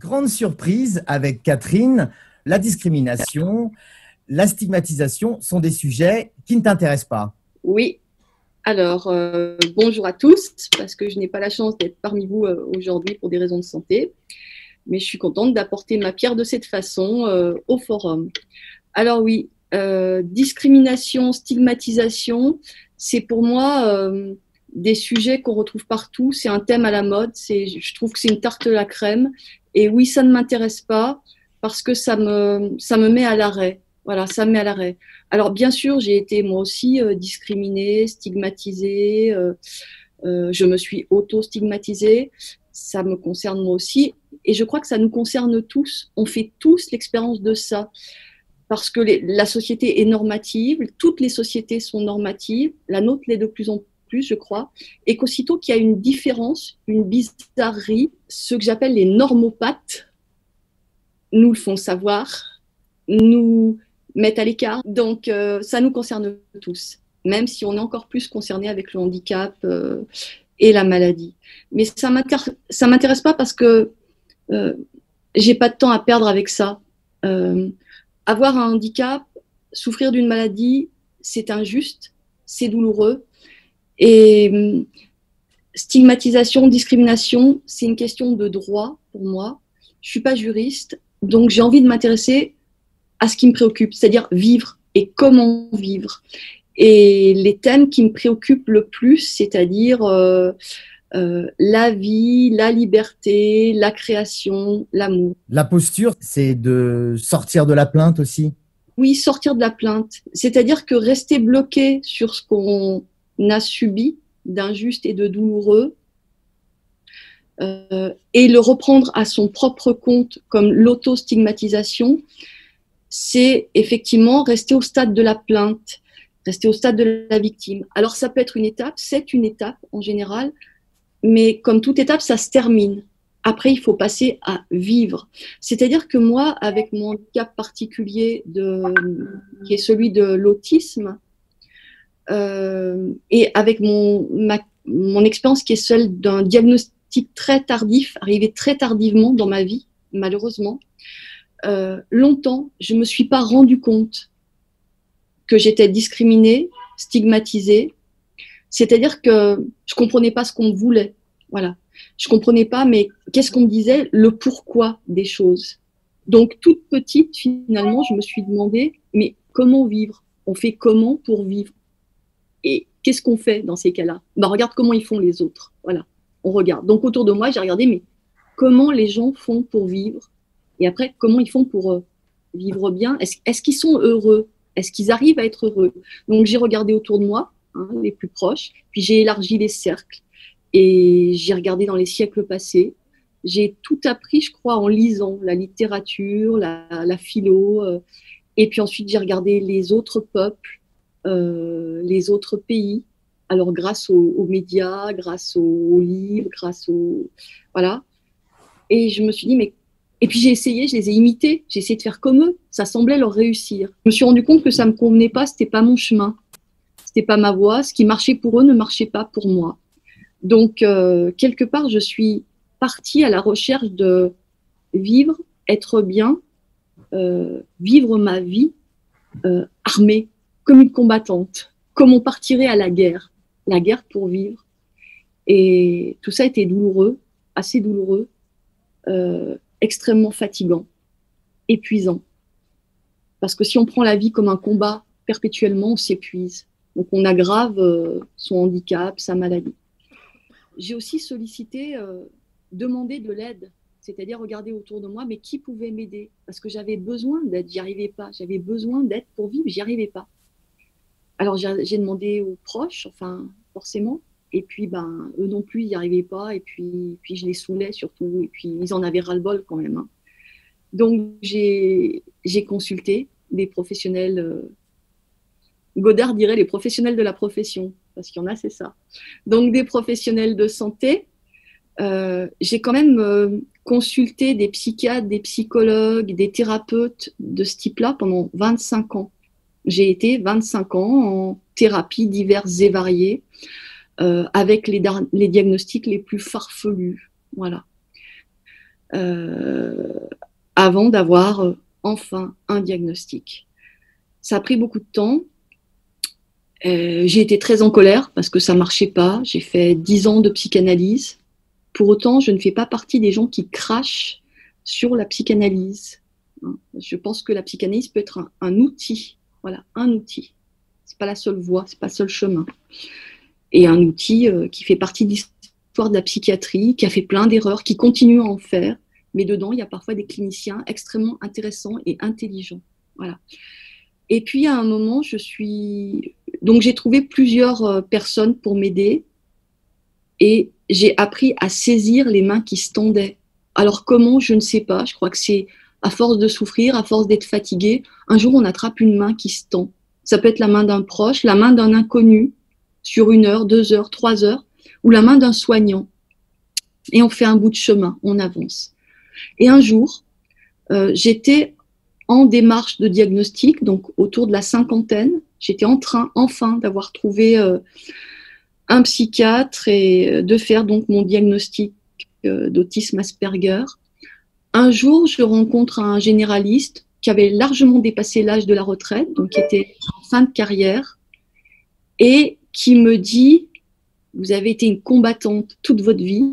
Grande surprise avec Catherine, la discrimination, la stigmatisation sont des sujets qui ne t'intéressent pas. Oui, alors bonjour à tous, parce que je n'ai pas la chance d'être parmi vous aujourd'hui pour des raisons de santé, mais je suis contente d'apporter ma pierre de cette façon au forum. Alors oui, discrimination, stigmatisation, c'est pour moi des sujets qu'on retrouve partout, c'est un thème à la mode, je trouve que c'est une tarte à la crème, et oui, ça ne m'intéresse pas parce que ça me met à l'arrêt. Voilà, ça me met à l'arrêt. Alors bien sûr, j'ai été moi aussi discriminée, stigmatisée, je me suis auto-stigmatisée, ça me concerne moi aussi, et je crois que ça nous concerne tous, on fait tous l'expérience de ça, parce que la société est normative, toutes les sociétés sont normatives, la nôtre l'est de plus en plus, je crois, et qu'aussitôt qu'il y a une différence, une bizarrerie, ce que j'appelle les normopathes nous le font savoir, nous mettent à l'écart. Donc, ça nous concerne tous, même si on est encore plus concerné avec le handicap et la maladie. Mais ça m'intéresse pas parce que j'ai pas de temps à perdre avec ça. Avoir un handicap, souffrir d'une maladie, c'est injuste, c'est douloureux. Et stigmatisation, discrimination, c'est une question de droit pour moi. Je suis pas juriste, donc j'ai envie de m'intéresser à ce qui me préoccupe, c'est-à-dire vivre et comment vivre. Et les thèmes qui me préoccupent le plus, c'est-à-dire la vie, la liberté, la création, l'amour. La posture, c'est de sortir de la plainte aussi. Oui, sortir de la plainte. C'est-à-dire que rester bloqué sur ce qu'on a subi d'injuste et de douloureux, et le reprendre à son propre compte comme l'auto-stigmatisation, c'est effectivement rester au stade de la plainte, rester au stade de la victime. Alors ça peut être une étape, c'est une étape en général, mais comme toute étape, ça se termine. Après, il faut passer à vivre. C'est-à-dire que moi, avec mon handicap particulier qui est celui de l'autisme, et avec mon expérience qui est celle d'un diagnostic très tardif, arrivé très tardivement dans ma vie, malheureusement, longtemps, je me suis pas rendu compte que j'étais discriminée, stigmatisée. C'est-à-dire que je comprenais pas ce qu'on me voulait. Voilà. Je comprenais pas, mais qu'est-ce qu'on me disait, le pourquoi des choses. Donc, toute petite, finalement, je me suis demandé, mais comment vivre? On fait comment pour vivre? Et qu'est-ce qu'on fait dans ces cas-là? Ben, regarde comment ils font les autres. Voilà. On regarde. Donc, autour de moi, j'ai regardé, mais comment les gens font pour vivre? Et après, comment ils font pour vivre bien? Est-ce qu'ils sont heureux? Est-ce qu'ils arrivent à être heureux? Donc, j'ai regardé autour de moi, les plus proches, puis j'ai élargi les cercles et j'ai regardé dans les siècles passés. J'ai tout appris, je crois, en lisant la littérature, la philo, et puis ensuite j'ai regardé les autres peuples, les autres pays. Alors grâce aux médias, grâce aux livres, voilà. Et je me suis dit, mais et puis j'ai essayé, je les ai imités, j'ai essayé de faire comme eux. Ça semblait leur réussir. Je me suis rendu compte que ça me convenait pas, c'était pas mon chemin, c'était pas ma voie. Ce qui marchait pour eux ne marchait pas pour moi. Donc quelque part, je suis partie à la recherche de vivre, être bien, vivre ma vie armée, comme une combattante, comme on partirait à la guerre pour vivre. Et tout ça était douloureux, assez douloureux. Extrêmement fatigant, épuisant. Parce que si on prend la vie comme un combat perpétuellement, on s'épuise. Donc on aggrave son handicap, sa maladie. J'ai aussi sollicité, demandé de l'aide, c'est-à-dire regarder autour de moi, mais qui pouvait m'aider? Parce que j'avais besoin d'aide, j'y arrivais pas. J'avais besoin d'aide pour vivre, j'y arrivais pas. Alors j'ai demandé aux proches, enfin forcément, et puis ben eux non plus ils n'y arrivaient pas, et puis je les saoulais surtout, et puis ils en avaient ras-le-bol quand même. Donc j'ai consulté des professionnels, Godard dirait les professionnels de la profession, parce qu'il y en a, c'est ça. Donc des professionnels de santé. J'ai quand même consulté des psychiatres, des psychologues, des thérapeutes de ce type-là pendant 25 ans. J'ai été 25 ans en thérapies diverses et variées, avec les diagnostics les plus farfelus. Voilà. euh, avant d'avoir enfin un diagnostic. Ça a pris beaucoup de temps. J'ai été très en colère parce que ça marchait pas. J'ai fait 10 ans de psychanalyse. Pour autant, je ne fais pas partie des gens qui crachent sur la psychanalyse. Je pense que la psychanalyse peut être un outil. Voilà, un outil. C'est pas la seule voie, c'est pas le seul chemin. Et un outil qui fait partie de l'histoire de la psychiatrie, qui a fait plein d'erreurs, qui continue à en faire. Mais dedans, il y a parfois des cliniciens extrêmement intéressants et intelligents. Voilà. Et puis, à un moment, donc j'ai trouvé plusieurs personnes pour m'aider et j'ai appris à saisir les mains qui se tendaient. Alors comment, je ne sais pas. Je crois que c'est à force de souffrir, à force d'être fatigué, un jour on attrape une main qui se tend. Ça peut être la main d'un proche, la main d'un inconnu sur 1 heure, 2 heures, 3 heures, ou la main d'un soignant. Et on fait un bout de chemin, on avance. Et un jour, j'étais en démarche de diagnostic, donc autour de la 50aine. J'étais en train, enfin, d'avoir trouvé un psychiatre et de faire donc mon diagnostic d'autisme Asperger. Un jour, je rencontre un généraliste qui avait largement dépassé l'âge de la retraite, donc qui était en fin de carrière, et qui me dit « Vous avez été une combattante toute votre vie ».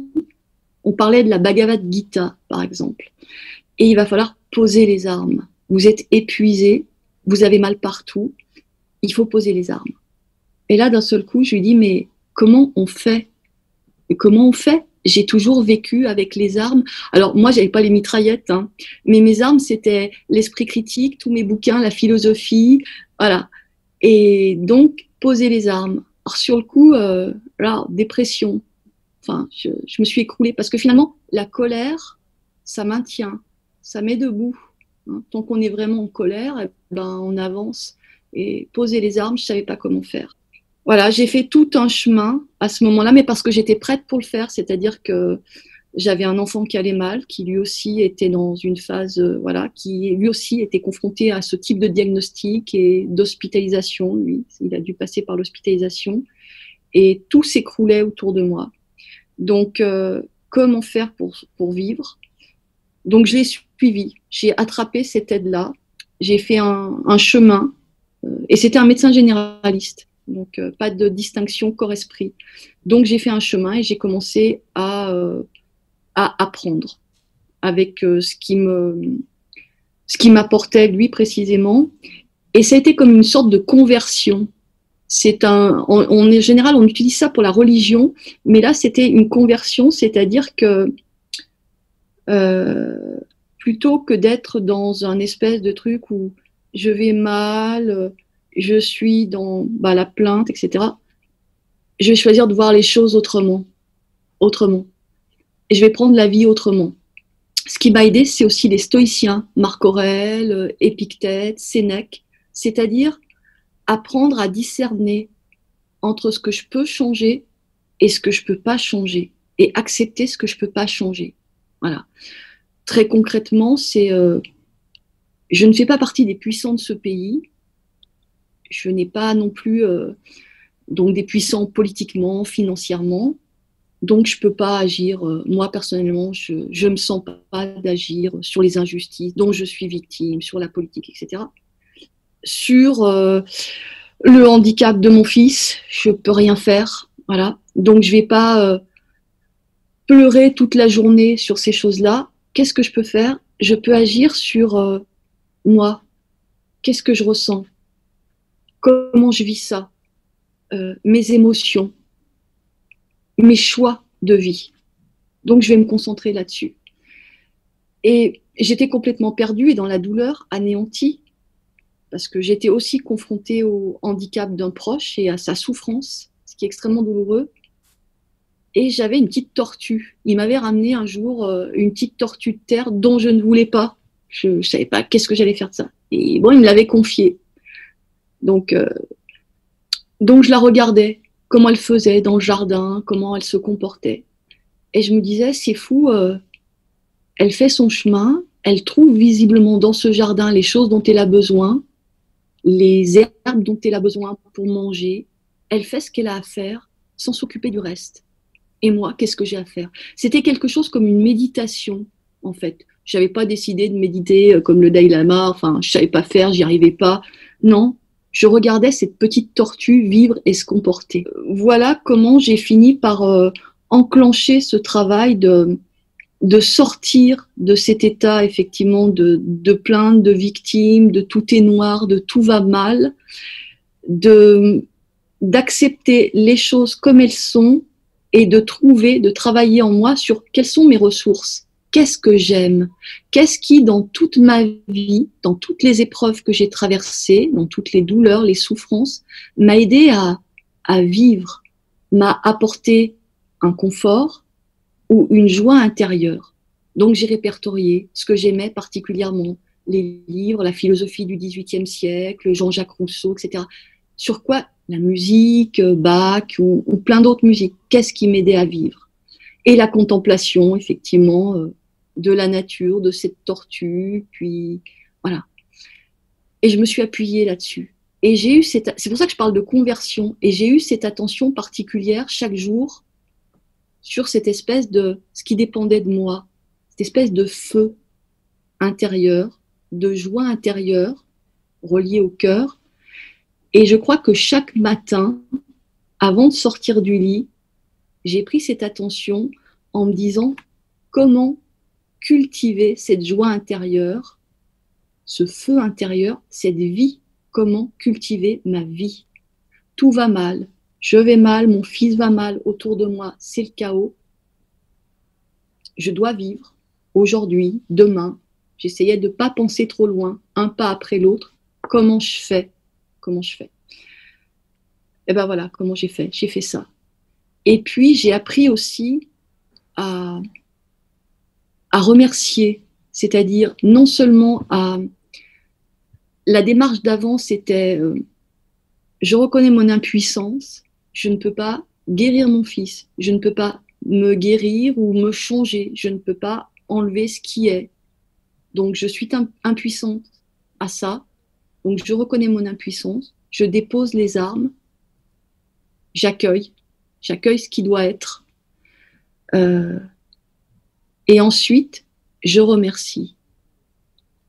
On parlait de la Bhagavad Gita, par exemple. Et il va falloir poser les armes. Vous êtes épuisé, vous avez mal partout, il faut poser les armes. Et là, d'un seul coup, je lui dis, mais comment on fait? Et comment on fait? J'ai toujours vécu avec les armes. Alors, moi, j'avais pas les mitraillettes, hein, mais mes armes, c'était l'esprit critique, tous mes bouquins, la philosophie, voilà. Et donc, poser les armes. Alors, sur le coup, là, dépression. Enfin, je me suis écroulée parce que finalement, la colère, ça maintient, ça met debout. Tant qu'on est vraiment en colère, eh ben, on avance. Et poser les armes, je ne savais pas comment faire. Voilà, j'ai fait tout un chemin à ce moment-là, mais parce que j'étais prête pour le faire. C'est-à-dire que j'avais un enfant qui allait mal, qui lui aussi était dans une phase, voilà, qui lui aussi était confronté à ce type de diagnostic et d'hospitalisation. Lui, il a dû passer par l'hospitalisation. Et tout s'écroulait autour de moi. Donc, comment faire pour vivre? Donc, je l'ai suivi. J'ai attrapé cette aide-là. J'ai fait un chemin. Et c'était un médecin généraliste. Donc, pas de distinction corps-esprit. Donc, j'ai fait un chemin et j'ai commencé à apprendre avec ce qui m'apportait lui précisément. Et ça a été comme une sorte de conversion. En général, on utilise ça pour la religion, mais là, c'était une conversion, c'est-à-dire que plutôt que d'être dans un espèce de truc où je vais mal, je suis dans la plainte, etc., je vais choisir de voir les choses autrement. Et je vais prendre la vie autrement. Ce qui m'a aidé, c'est aussi les stoïciens, Marc Aurèle, Épictète, Sénèque, c'est-à-dire apprendre à discerner entre ce que je peux changer et ce que je peux pas changer, et accepter ce que je peux pas changer. Voilà. Très concrètement, c'est je ne fais pas partie des puissants de ce pays. Je n'ai pas non plus donc des puissants politiquement, financièrement. Donc, je peux pas agir. Moi, personnellement, je me sens pas d'agir sur les injustices dont je suis victime, sur la politique, etc. Sur le handicap de mon fils, je peux rien faire. Voilà. Donc, je vais pas pleurer toute la journée sur ces choses-là. Qu'est-ce que je peux faire? Je peux agir sur moi. Qu'est-ce que je ressens? Comment je vis ça? Mes émotions, mes choix de vie. Donc, je vais me concentrer là-dessus. Et j'étais complètement perdue et dans la douleur, anéantie, parce que j'étais aussi confrontée au handicap d'un proche et à sa souffrance, ce qui est extrêmement douloureux. Et j'avais une petite tortue. Il m'avait ramené un jour une petite tortue de terre dont je ne voulais pas. Je ne savais pas qu'est-ce que j'allais faire de ça. Et bon, il me l'avait confiée. Donc, je la regardais, comment elle faisait dans le jardin, comment elle se comportait. Et je me disais, c'est fou, elle fait son chemin, elle trouve visiblement dans ce jardin les choses dont elle a besoin, les herbes dont elle a besoin pour manger. Elle fait ce qu'elle a à faire sans s'occuper du reste. Et moi, qu'est-ce que j'ai à faire? C'était quelque chose comme une méditation. en fait. Je n'avais pas décidé de méditer comme le Dalai Lama, enfin, je ne savais pas faire, j'y arrivais pas. Non, je regardais cette petite tortue vivre et se comporter. Voilà comment j'ai fini par enclencher ce travail de sortir de cet état, effectivement, de plainte, de victime, de tout est noir, de tout va mal, d'accepter les choses comme elles sont et de travailler en moi sur quelles sont mes ressources. Qu'est-ce que j'aime? Qu'est-ce qui, dans toute ma vie, dans toutes les épreuves que j'ai traversées, dans toutes les douleurs, les souffrances, m'a aidé à vivre, m'a apporté un confort ou une joie intérieure. Donc j'ai répertorié ce que j'aimais particulièrement, les livres, la philosophie du XVIIIe siècle, Jean-Jacques Rousseau, etc. Sur quoi? La musique, Bach ou plein d'autres musiques. Qu'est-ce qui m'aidait à vivre? Et la contemplation, effectivement, de la nature, de cette tortue, puis voilà. Et je me suis appuyée là-dessus. Et j'ai eu c'est pour ça que je parle de conversion. Et j'ai eu cette attention particulière chaque jour sur cette espèce de, ce qui dépendait de moi, cette espèce de feu intérieur, de joie intérieure, reliée au cœur. Et je crois que chaque matin, avant de sortir du lit, j'ai pris cette attention en me disant comment cultiver cette joie intérieure, ce feu intérieur, cette vie, comment cultiver ma vie. Tout va mal, je vais mal, mon fils va mal, autour de moi, c'est le chaos. Je dois vivre aujourd'hui, demain. J'essayais de ne pas penser trop loin, un pas après l'autre. Comment je fais? Comment je fais? Et ben voilà, comment j'ai fait ça. Et puis, j'ai appris aussi à remercier, c'est-à-dire non seulement à... La démarche d'avant, c'était je reconnais mon impuissance, je ne peux pas guérir mon fils, je ne peux pas me guérir ou me changer, je ne peux pas enlever ce qui est. Donc, je suis impuissante à ça, donc je reconnais mon impuissance, je dépose les armes, j'accueille ce qui doit être. Et ensuite, je remercie.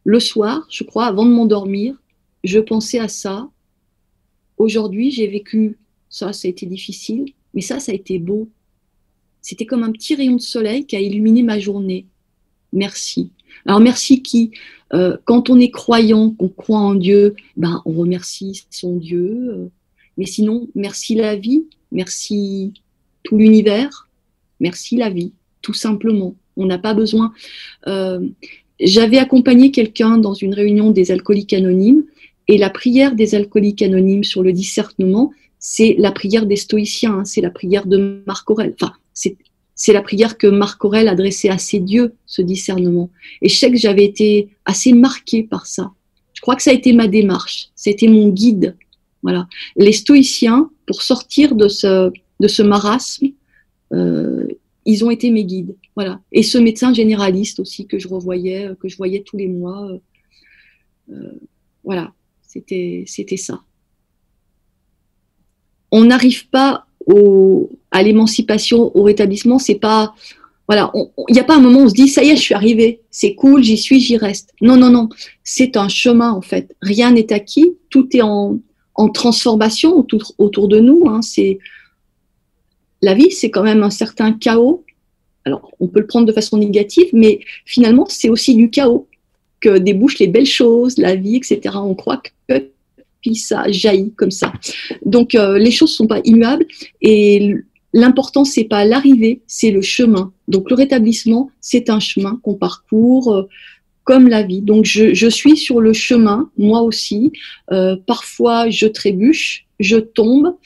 Le soir, je crois, avant de m'endormir, je pensais à ça. Aujourd'hui, j'ai vécu ça, ça a été difficile, mais ça a été beau. C'était comme un petit rayon de soleil qui a illuminé ma journée. Merci. Alors merci qui quand on est croyant, qu'on croit en Dieu, ben on remercie son Dieu. Mais sinon, merci la vie, merci tout l'univers, merci la vie, tout simplement. On n'a pas besoin. J'avais accompagné quelqu'un dans une réunion des alcooliques anonymes, et la prière des alcooliques anonymes sur le discernement, c'est la prière des stoïciens, hein, c'est la prière de Marc Aurèle. Enfin, c'est la prière que Marc Aurèle adressait à ses dieux, ce discernement. Et je sais que j'avais été assez marquée par ça. Je crois que ça a été ma démarche, c'était mon guide. Voilà. Les stoïciens, pour sortir de ce marasme, ils ont été mes guides. Voilà. Et ce médecin généraliste aussi que je voyais tous les mois. Voilà, c'était ça. On n'arrive pas à l'émancipation, au rétablissement, c'est pas... Voilà, il n'y a pas un moment où on se dit, ça y est, je suis arrivée, c'est cool, j'y suis, j'y reste. Non, non, non, c'est un chemin en fait. Rien n'est acquis, tout est en transformation autour de nous. Hein. La vie, c'est quand même un certain chaos. Alors, on peut le prendre de façon négative, mais finalement, c'est aussi du chaos que débouchent les belles choses, la vie, etc. On croit que puis ça jaillit comme ça. Donc, les choses ne sont pas immuables et l'important, c'est pas l'arrivée, c'est le chemin. Donc, le rétablissement, c'est un chemin qu'on parcourt comme la vie. Donc, je suis sur le chemin, moi aussi. Parfois, je trébuche, je tombe,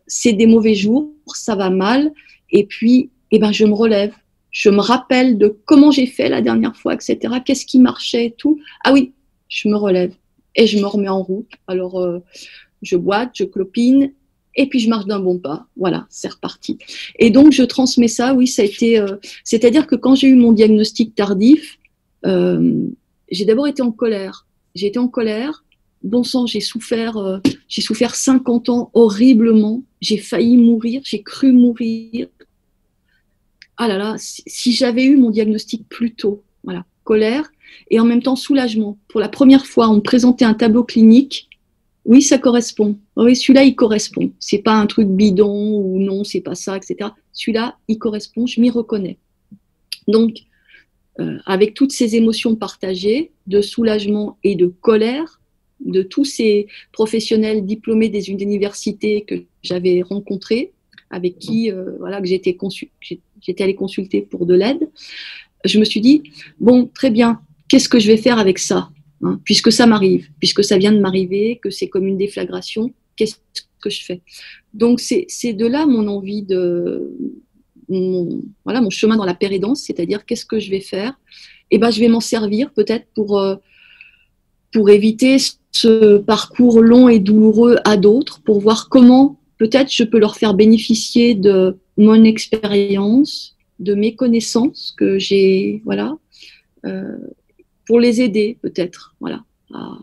c'est des mauvais jours, ça va mal. Et puis, je me relève. Je me rappelle de comment j'ai fait la dernière fois, etc. Qu'est-ce qui marchait et tout. Ah oui, je me relève et je me remets en route. Alors, je boite, je clopine et puis je marche d'un bon pas. Voilà, c'est reparti. Et donc, je transmets ça. Oui, ça a été... c'est-à-dire que quand j'ai eu mon diagnostic tardif, j'ai d'abord été en colère. J'ai été en colère. Bon sang, j'ai souffert 50 ans horriblement. J'ai failli mourir, j'ai cru mourir. Ah là là, si j'avais eu mon diagnostic plus tôt, Voilà, colère et en même temps soulagement. Pour la première fois, on me présentait un tableau clinique. Oui, ça correspond. Oui, celui-là, il correspond. C'est pas un truc bidon ou non, c'est pas ça, etc. Celui-là, il correspond, je m'y reconnais. Donc, avec toutes ces émotions partagées de soulagement et de colère, de tous ces professionnels diplômés des universités que j'avais rencontrés, avec qui voilà, que j'étais allée consulter pour de l'aide, je me suis dit, bon, très bien, qu'est-ce que je vais faire avec ça, hein, puisque ça m'arrive, puisque ça vient de m'arriver, que c'est comme une déflagration, qu'est-ce que je fais? Donc, c'est de là mon envie mon chemin dans la pérédance, c'est-à-dire qu'est-ce que je vais faire? Eh ben, je vais m'en servir peut-être pour éviter ce parcours long et douloureux à d'autres, pour voir comment peut-être je peux leur faire bénéficier de mon expérience, de mes connaissances que j'ai, voilà, pour les aider peut-être, voilà, à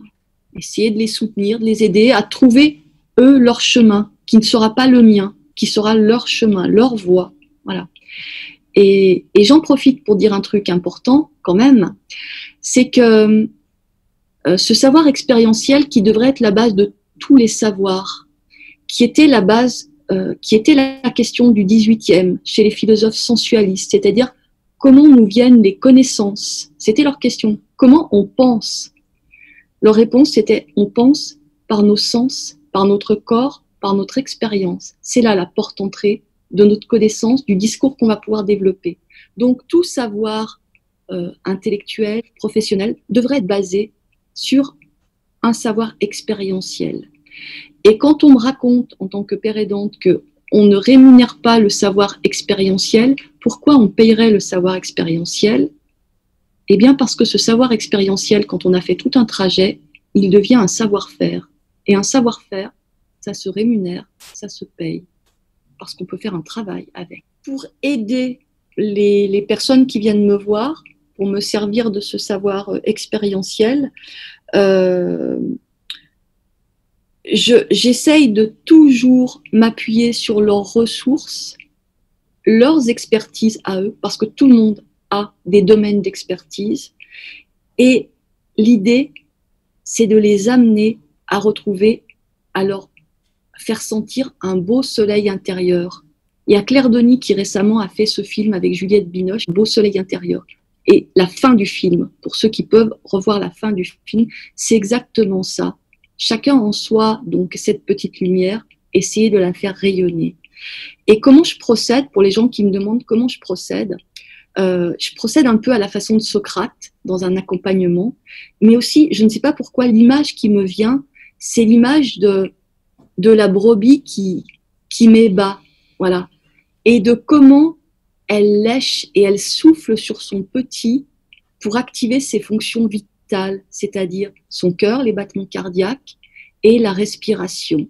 essayer de les soutenir, de les aider à trouver eux leur chemin, qui ne sera pas le mien, qui sera leur chemin, leur voie, voilà. Et j'en profite pour dire un truc important quand même, c'est que ce savoir expérientiel qui devrait être la base de tous les savoirs, qui était la base, qui était la question du 18e chez les philosophes sensualistes, c'est-à-dire comment nous viennent les connaissances. C'était leur question. Comment on pense? Leur réponse, c'était on pense par nos sens, par notre corps, par notre expérience. C'est là la porte-entrée de notre connaissance, du discours qu'on va pouvoir développer. Donc tout savoir intellectuel, professionnel, devrait être basé sur un savoir expérientiel. Et quand on me raconte en tant que père aidante qu'on ne rémunère pas le savoir expérientiel, pourquoi on payerait le savoir expérientiel? Eh bien parce que ce savoir expérientiel, quand on a fait tout un trajet, il devient un savoir-faire. Et un savoir-faire, ça se rémunère, ça se paye, parce qu'on peut faire un travail avec. Pour aider les personnes qui viennent me voir, pour me servir de ce savoir expérientiel, j'essaye de toujours m'appuyer sur leurs ressources, leurs expertises à eux, parce que tout le monde a des domaines d'expertise. Et l'idée, c'est de les amener à retrouver, à leur faire sentir un beau soleil intérieur. Il y a Claire Denis qui récemment a fait ce film avec Juliette Binoche, Beau soleil intérieur. Et la fin du film, pour ceux qui peuvent revoir la fin du film, c'est exactement ça. Chacun en soi, donc cette petite lumière, essayer de la faire rayonner. Et comment je procède, pour les gens qui me demandent comment je procède un peu à la façon de Socrate, dans un accompagnement, mais aussi, je ne sais pas pourquoi, l'image qui me vient, c'est l'image de la brebis qui met bas, voilà, et de comment elle lèche et elle souffle sur son petit pour activer ses fonctions vitales, c'est-à-dire son cœur, les battements cardiaques et la respiration.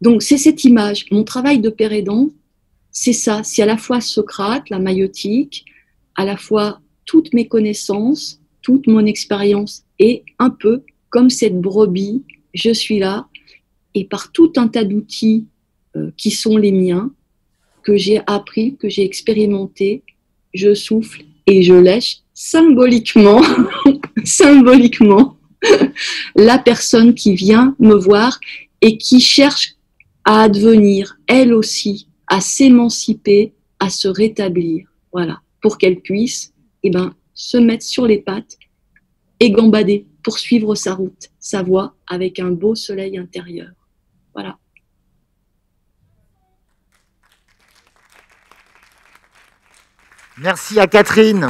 Donc c'est cette image. Mon travail de père aidant, c'est ça, c'est à la fois Socrate, la maïotique, à la fois toutes mes connaissances, toute mon expérience et un peu comme cette brebis, je suis là et par tout un tas d'outils qui sont les miens, que j'ai appris, que j'ai expérimenté, je souffle et je lèche symboliquement, symboliquement, la personne qui vient me voir et qui cherche à advenir, elle aussi, à s'émanciper, à se rétablir, voilà, pour qu'elle puisse, se mettre sur les pattes et gambader, poursuivre sa route, sa voie, avec un beau soleil intérieur. Voilà. Merci à Catherine.